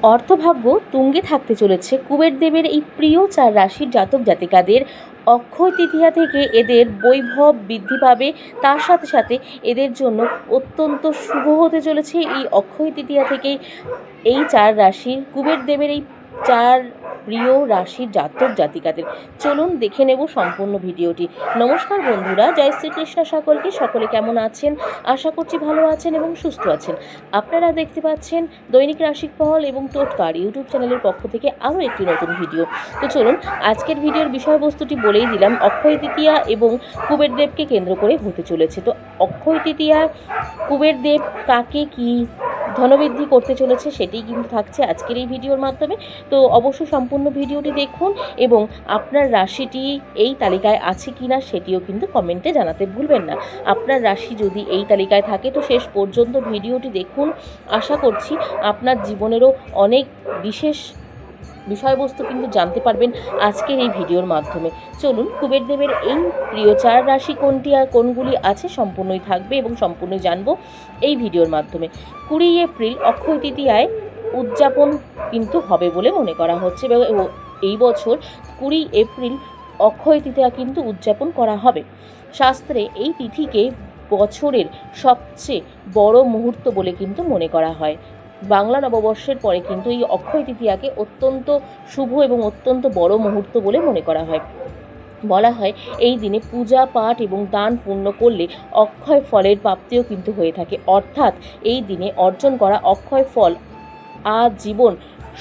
অর্থভাগ্য তুঙ্গে থাকতে চলেছে কুবের দেবের এই প্রিয় 4 রাশির জাতক জাতিকাদের। অক্ষয় তৃতীয়া থেকে এদের বৈভব বৃদ্ধি পাবে। তার সাথে সাথে এদের জন্য অত্যন্ত শুভ হতে চলেছে এই অক্ষয় তৃতীয়া থেকেই এই 4 রাশির কুবের দেবের এই 4 প্রিয় রাশির জাতক জাতিকাদের। চলুন দেখে নেব সম্পূর্ণ ভিডিওটি। নমস্কার বন্ধুরা, জয় শ্রীকৃষ্ণ সকলকে। সকলে কেমন আছেন? আশা করছি ভালো আছেন এবং সুস্থ আছেন। আপনারা দেখতে পাচ্ছেন দৈনিক রাশিফল এবং টোটকার ইউটিউব চ্যানেলের পক্ষ থেকে আরও একটি নতুন ভিডিও। তো চলুন আজকের ভিডিওর বিষয়বস্তুটি বলেই দিলাম। অক্ষয় তৃতীয়া এবং কুবের দেবকে কেন্দ্র করে হতে চলেছে। তো অক্ষয় তৃতীয়া কুবের দেব কাকে কি ধনবৃদ্ধি করতে চলেছে সেটিই কিন্তু থাকছে আজকের এই ভিডিওর মাধ্যমে। তো অবশ্যই সম্পূর্ণ ভিডিওটি দেখুন এবং আপনার রাশিটি এই তালিকায় আছে কি না সেটিও কিন্তু কমেন্টে জানাতে ভুলবেন না। আপনার রাশি যদি এই তালিকায় থাকে তো শেষ পর্যন্ত ভিডিওটি দেখুন। আশা করছি আপনার জীবনেরও অনেক বিশেষ বিষয়বস্তু কিন্তু জানতে পারবেন আজকের এই ভিডিওর মাধ্যমে। চলুন কুবের দেবের এই প্রিয় 4 রাশি কোনটি আর কোনগুলি আছে সম্পূর্ণই থাকবে এবং সম্পূর্ণই জানবো এই ভিডিওর মাধ্যমে। 20 এপ্রিল অক্ষয় তৃতীয়ায় উদযাপন কিন্তু হবে বলে মনে করা হচ্ছে। এই বছর 20 এপ্রিল অক্ষয় তৃতীয়া কিন্তু উদযাপন করা হবে। শাস্ত্রে এই তিথিকে বছরের সবচেয়ে বড় মুহূর্ত বলে কিন্তু মনে করা হয়। বাংলা নববর্ষের পরে কিন্তু এই অক্ষয় তৃতীয়াকে অত্যন্ত শুভ এবং অত্যন্ত বড় মুহূর্ত বলে মনে করা হয়। বলা হয় এই দিনে পূজা পাঠ এবং দান পূর্ণ করলে অক্ষয় ফলের প্রাপ্তিও কিন্তু হয়ে থাকে। অর্থাৎ এই দিনে অর্জন করা অক্ষয় ফল আজীবন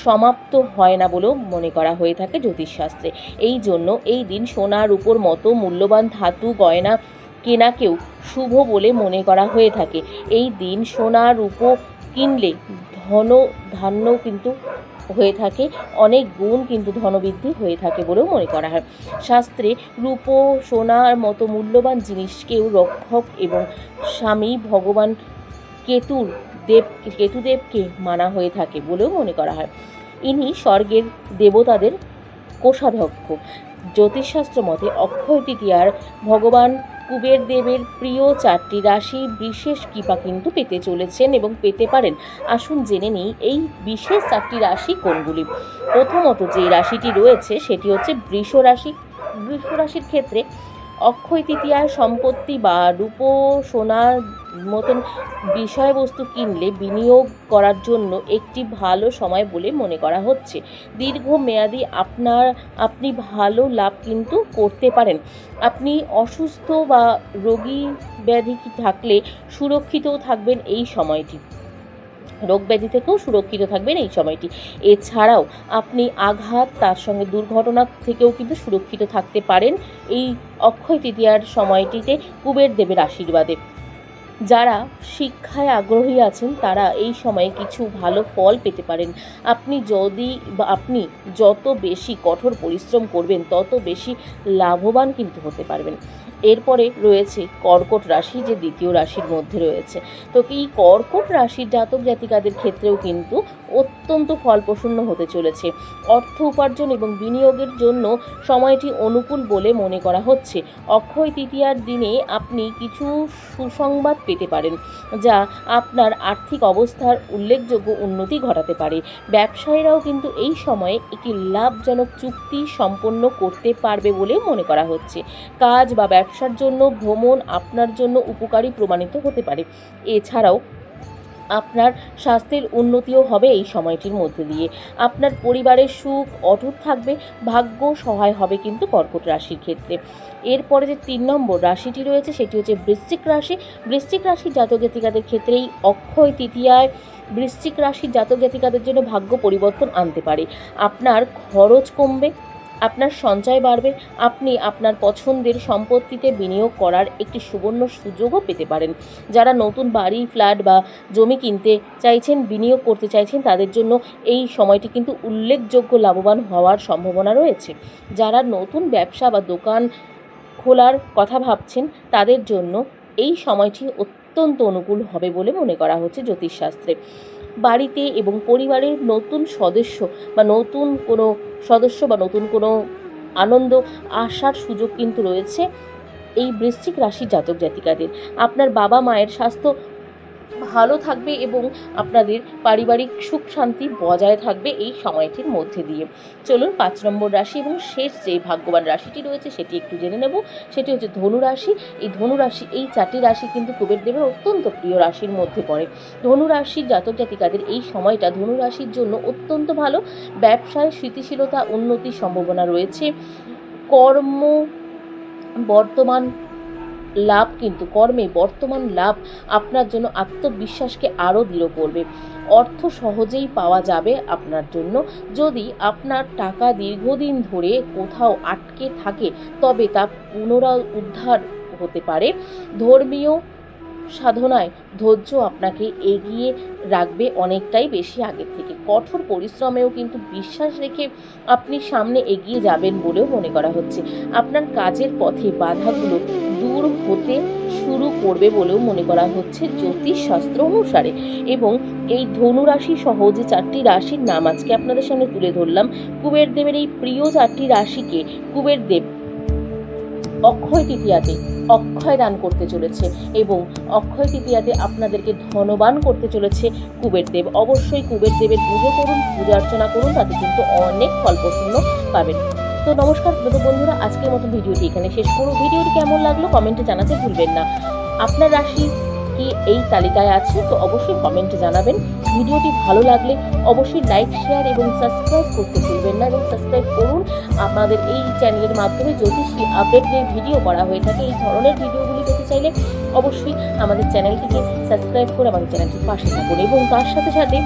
সমাপ্ত হয় না বলেও মনে করা হয়ে থাকে জ্যোতিষশাস্ত্রে। এই জন্য এই দিন সোনা রূপোর মতো মূল্যবান ধাতু গয়না কেনাকেও শুভ বলে মনে করা হয়ে থাকে। এই দিন সোনা রূপো কিনলে ধান্য কিন্তু হয়ে থাকে, অনেক গুণ কিন্তু ধনবৃদ্ধি হয়ে থাকে বলেও মনে করা হয়। শাস্ত্রে রূপো সোনার মতো মূল্যবান জিনিসকেও রক্ষক এবং স্বামী ভগবান কেতুদেবকে মানা হয়ে থাকে বলেও মনে করা হয়। ইনি স্বর্গের দেবতাদের কোষাধ্যক্ষ। জ্যোতিষশাস্ত্র মতে অক্ষয় তৃতীয়ার ভগবান কুবের দেবের প্রিয় 4টি রাশি বিশেষ কৃপা কিন্তু পেতে চলেছেন এবং পেতে পারেন। আসুন জেনে নিই এই বিশেষ 4টি রাশি কোনগুলি। প্রথমত যে রাশিটি রয়েছে সেটি হচ্ছে বৃষ রাশি। বৃষ রাশির ক্ষেত্রে অক্ষয় তৃতীয়ার সম্পত্তি বা রূপো সোনার মতন বিষয়বস্তু কিনলে বিনিয়োগ করার জন্য একটি ভালো সময় বলে মনে করা হচ্ছে। দীর্ঘমেয়াদী আপনি ভালো লাভ কিন্তু করতে পারেন। আপনি অসুস্থ বা রোগী ব্যাধি থাকলে সুরক্ষিতও থাকবেন এই সময়টি। রোগ ব্যাধি থেকেও সুরক্ষিত থাকবেন এই সময়টি। এছাড়াও আপনি আঘাত তার সঙ্গে দুর্ঘটনা থেকেও কিন্তু সুরক্ষিত থাকতে পারেন এই অক্ষয় তৃতীয়ার সময়টিতে কুবের দেবের আশীর্বাদে। যারা শিক্ষায় আগ্রহী আছেন তারা এই সময়ে কিছু ভালো ফল পেতে পারেন। আপনি যত বেশি কঠোর পরিশ্রম করবেন তত বেশি লাভবান কিন্তু হতে পারবেন। এরপরে রয়েছে কর্কট রাশি, যে দ্বিতীয় রাশির মধ্যে রয়েছে। তো এই কর্কট রাশির জাতক জাতিকাদের ক্ষেত্রেও কিন্তু অত্যন্ত ফলপ্রসূন্ন হতে চলেছে। অর্থ উপার্জন এবং বিনিয়োগের জন্য সময়টি অনুকূল বলে মনে করা হচ্ছে। অক্ষয় তৃতীয়ার দিনে আপনি কিছু সুসংবাদ পেতে পারেন যা আপনার আর্থিক অবস্থার উল্লেখযোগ্য উন্নতি ঘটাতে পারে। ব্যবসায়ীরাও কিন্তু এই সময়ে একটি লাভজনক চুক্তি সম্পন্ন করতে পারবে বলে মনে করা হচ্ছে। কাজ বা ব্যবসার জন্য ভ্রমণ আপনার জন্য উপকারী প্রমাণিত হতে পারে। এছাড়াও আপনার স্বাস্থ্যের উন্নতিও হবে এই সময়টির মধ্যে দিয়ে। আপনার পরিবারের সুখ অটুট থাকবে, ভাগ্য সহায় হবে কিন্তু কর্কট রাশির ক্ষেত্রে। এরপরে যে 3 নম্বর রাশিটি রয়েছে সেটি হচ্ছে বৃশ্চিক রাশি। বৃশ্চিক রাশির জাতক জাতিকাদের ক্ষেত্রে এই অক্ষয় তৃতীয়ায় বৃশ্চিক রাশির জাতক জাতিকাদের জন্য ভাগ্য পরিবর্তন আনতে পারে। আপনার খরচ কমবে, আপনার সঞ্চয় বাড়বে, আপনি আপনার পছন্দের সম্পত্তিতে বিনিয়োগ করার একটি সুবর্ণ সুযোগও পেতে পারেন। যারা নতুন বাড়ি, ফ্ল্যাট বা জমি কিনতে চাইছেন, বিনিয়োগ করতে চাইছেন, তাদের জন্য এই সময়টি কিন্তু উল্লেখযোগ্য লাভবান হওয়ার সম্ভাবনা রয়েছে। যারা নতুন ব্যবসা বা দোকান খোলার কথা ভাবছেন তাদের জন্য এই সময়টি অত্যন্ত অনুকূল হবে বলে মনে করা হচ্ছে জ্যোতিষশাস্ত্রে। বাড়িতে এবং পরিবারের নতুন সদস্য বা নতুন কোনো আনন্দ আসার সুযোগ কিন্তু রয়েছে এই বৃশ্চিক রাশির জাতক জাতিকাদের। আপনার বাবা মায়ের স্বাস্থ্য ভালো থাকবে এবং আপনাদের পারিবারিক সুখ শান্তি বজায় থাকবে এই সময়টির মধ্যে দিয়ে। চলুন 5 নম্বর রাশি এবং শেষ যে ভাগ্যবান রাশিটি রয়েছে সেটি একটু জেনে নেব। সেটি হচ্ছে ধনু রাশি। এই ধনু রাশি, এই 4টি রাশি কিন্তু কুবের দেবের অত্যন্ত প্রিয় রাশির মধ্যে পড়ে। ধনু রাশির জাতক জাতিকাদের এই সময়টা ধনু রাশির জন্য অত্যন্ত ভালো। ব্যবসায় স্থিতিশীলতা, উন্নতির সম্ভাবনা রয়েছে। কর্ম বর্তমান লাভ, কিন্তু কর্মে বর্তমান লাভ আপনার জন্য আত্মবিশ্বাসকে আরও দৃঢ় করবে। অর্থ সহজেই পাওয়া যাবে আপনার জন্য। যদি আপনার টাকা দীর্ঘদিন ধরে কোথাও আটকে থাকে তবে তা পুনরুদ্ধার হতে পারে। ধর্মীয় সাধনায় ধৈর্য আপনাকে এগিয়ে রাখবে অনেকটাই বেশি আগের থেকে। কঠোর পরিশ্রমেও কিন্তু বিশ্বাস রেখে আপনি সামনে এগিয়ে যাবেন বলেও মনে করা হচ্ছে। আপনার কাজের পথে বাধাগুলো দূর হতে শুরু করবে বলেও মনে করা হচ্ছে জ্যোতিষশাস্ত্র অনুসারে। এবং এই ধনু রাশি সহ যে 4টি রাশির নাম আজকে আপনাদের সামনে তুলে ধরলাম, কুবের দেবের এই প্রিয় 4টি রাশিকে কুবের দেব অক্ষয় তৃতীয়াতে অক্ষয় দান করতে চলেছে এবং অক্ষয় তৃতীয়াতে আপনাদেরকে ধনবান করতে চলেছে কুবের দেব। অবশ্যই কুবের দেবের পুজো করুন, পূজা অর্চনা করুন, তাতে কিন্তু অনেক ফল প্রসন্ন পাবেন। তো নমস্কার বন্ধুরা, আজকের মতো ভিডিওটি এখানে শেষ করুন। ভিডিওটি কেমন লাগলো কমেন্টে জানাতে ভুলবেন না। আপনার রাশি কি এই তালিকায় আছে তো অবশ্যই কমেন্টে জানাবেন। ভিডিওটি ভালো লাগলে অবশ্যই লাইক, শেয়ার এবং সাবস্ক্রাইব করতে ভুলবেন না এবং সাবস্ক্রাইব করুন। আমাদের এই চ্যানেলের মাধ্যমে জ্যোতিষী আপডেট নিয়ে ভিডিও করা হয়ে থাকে। এই ধরনের ভিডিওগুলি পেতে চাইলে অবশ্যই আমাদের চ্যানেলটিকে সাবস্ক্রাইব করে আমাদের চ্যানেলটির পাশে থাকুন। এবং তার সাথে সাথে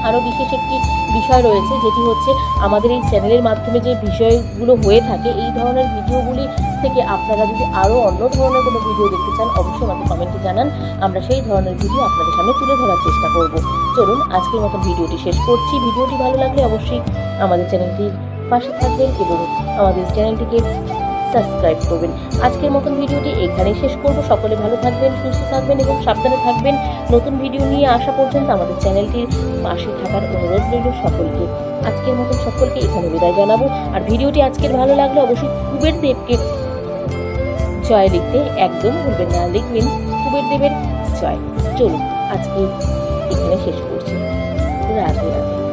আরও বিশেষ একটি বিষয় রয়েছে, যেটি হচ্ছে আমাদের এই চ্যানেলের মাধ্যমে যে বিষয়গুলো হয়ে থাকে, এই ধরনের ভিডিওগুলি থেকে আপনারা যদি আরও অন্য ধরনের কোনো ভিডিও দেখতে চান অবশ্যই আমাদের কমেন্টে জানান। আমরা সেই ধরনের ভিডিও আপনাদের সামনে তুলে ধরার চেষ্টা করব। চলুন আজকের মতো ভিডিওটি শেষ করছি। ভিডিওটি ভালো লাগলে অবশ্যই আমাদের চ্যানেলটির পাশে থাকবেন এবং আমাদের চ্যানেলটিকে সাবস্ক্রাইব করবেন। আজকের মতন ভিডিওটি এখানেই শেষ করব। সকলে ভালো থাকবেন, সুস্থ থাকবেন এবং সাবধানে থাকবেন। নতুন ভিডিও নিয়ে আসা পর্যন্ত আমাদের চ্যানেলটির পাশে থাকার অনুরোধ রইল সকলকে। আজকের মতন সকলকে এখানে বিদায় জানাবো। আর ভিডিওটি আজকের ভালো লাগলে অবশ্যই কুবের দেবকে জয় লিখতে একদম ভুলবেন না। লিখবেন কুবের দেবের জয়। চলুন আজকে এখানে শেষ করছি। রাধে রাধে।